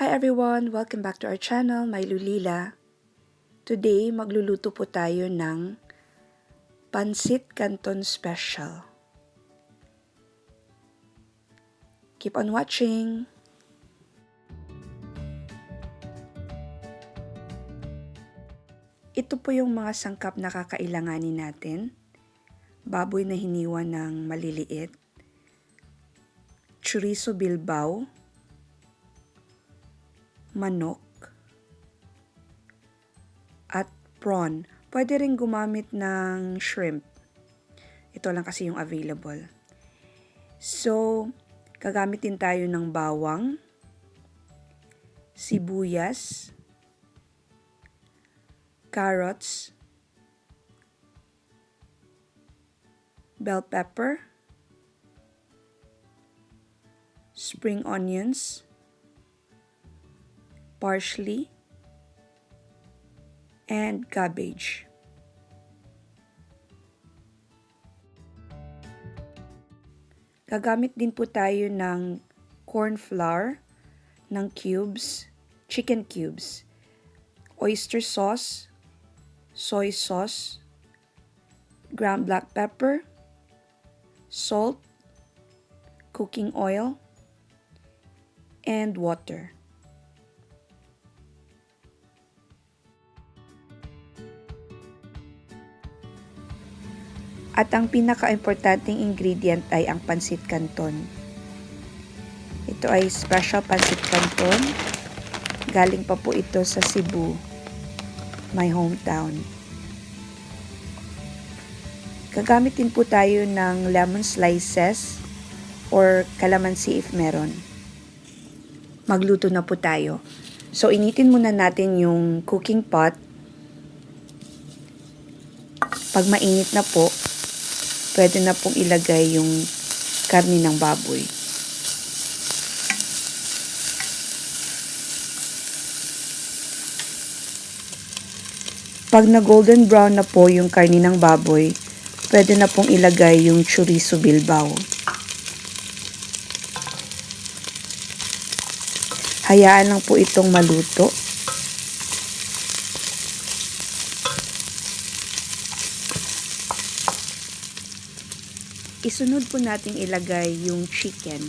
Hi everyone! Welcome back to our channel, My Lulila. Today, magluluto po tayo ng Pancit Canton Special. Keep on watching! Ito po yung mga sangkap na kakailanganin natin. Baboy na hiniwa ng maliliit. Chorizo bilbao. Manok. At prawn. Pwede rin gumamit ng shrimp. Ito lang kasi yung available. So, gagamitin tayo ng bawang, sibuyas, carrots, bell pepper, spring onions, parsley, and cabbage. Gagamit din po tayo ng corn flour, ng cubes, chicken cubes, oyster sauce, soy sauce, ground black pepper, salt, cooking oil, and water. At ang pinaka-importanting ingredient ay ang Pancit Canton. Ito ay special Pancit Canton. Galing pa po ito sa Cebu, my hometown. Gagamit din po tayo ng lemon slices or calamansi if meron. Magluto na po tayo. So, initin muna natin yung cooking pot. Pag mainit na po, pwede na pong ilagay yung karne ng baboy. Pag na golden brown na po yung karne ng baboy, pwede na pong ilagay yung chorizo bilbao. Hayaan lang po itong maluto. Isunod po nating ilagay yung chicken.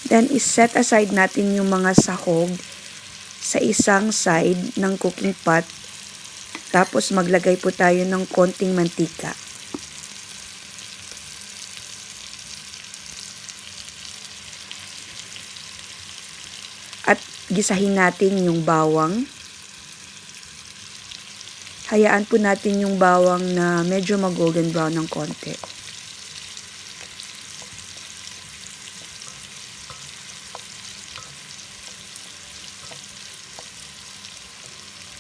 Then, iset aside natin yung mga sahog sa isang side ng cooking pot. Tapos, maglagay po tayo ng konting mantika. At gisahin natin yung bawang. Hayaan po natin yung bawang na medyo mag-golden brown ng konti.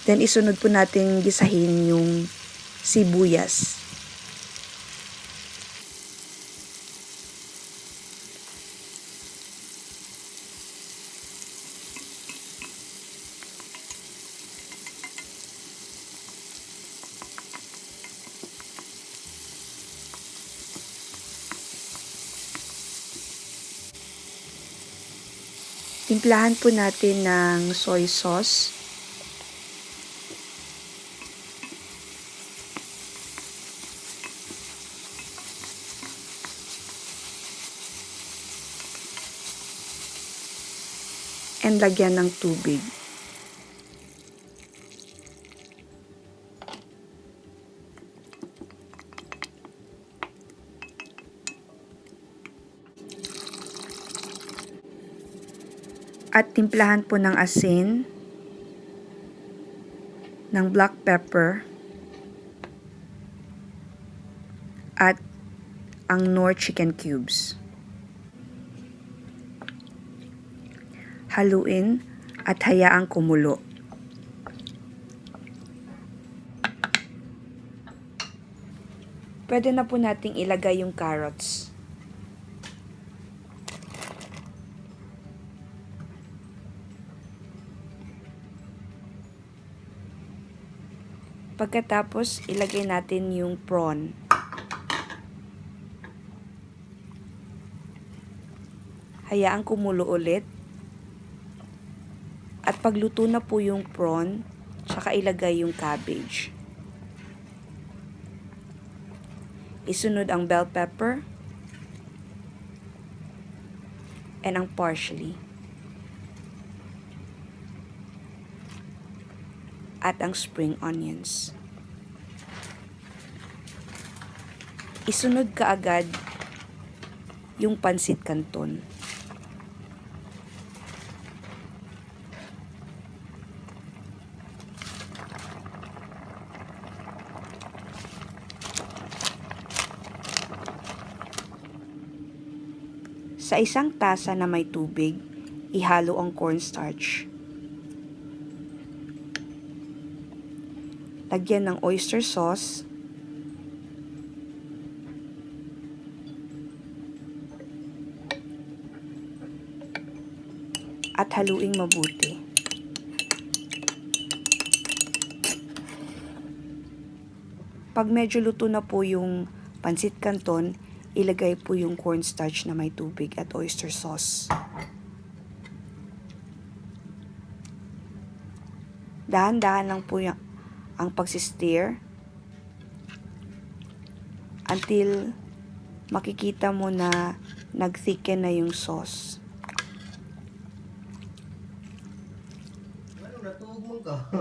Then, isunod po natin gisahin yung sibuyas. Timplahan po natin ng soy sauce. And lagyan ng tubig. At timplahan po ng asin, ng black pepper, at ang Knorr chicken cubes. Haluin at hayaang kumulo. Pwede na po nating ilagay yung carrots. Pagkatapos, ilagay natin yung prawn. Hayaan kumulo ulit. At pagluto na po yung prawn, tsaka ilagay yung cabbage. Isunod ang bell pepper and ang parsley. At ang spring onions. Isunod kaagad yung Pancit Canton. Sa isang tasa na may tubig, ihalo ang cornstarch. Lagyan ng oyster sauce. At haluing mabuti. Pag medyo luto na po yung Pancit Canton, ilagay po yung cornstarch na may tubig at oyster sauce. Dahan-dahan lang po ang pagsistir until makikita mo na nag-thicken na yung sauce.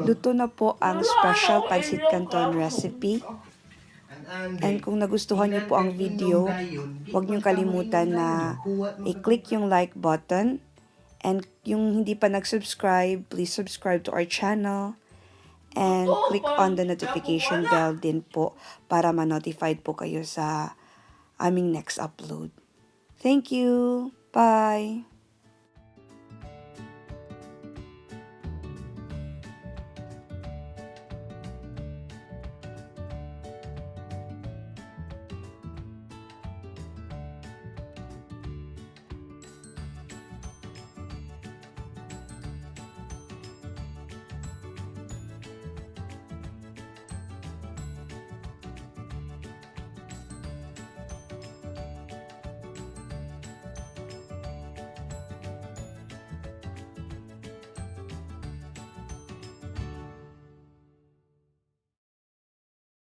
Luto na po ang special Pancit Canton recipe. And kung nagustuhan niyo po ang video, huwag niyo kalimutan na i-click yung like button. And yung hindi pa nag-subscribe, please subscribe to our channel. And click on the notification bell din po para ma-notified po kayo sa aming next upload. Thank you! Bye!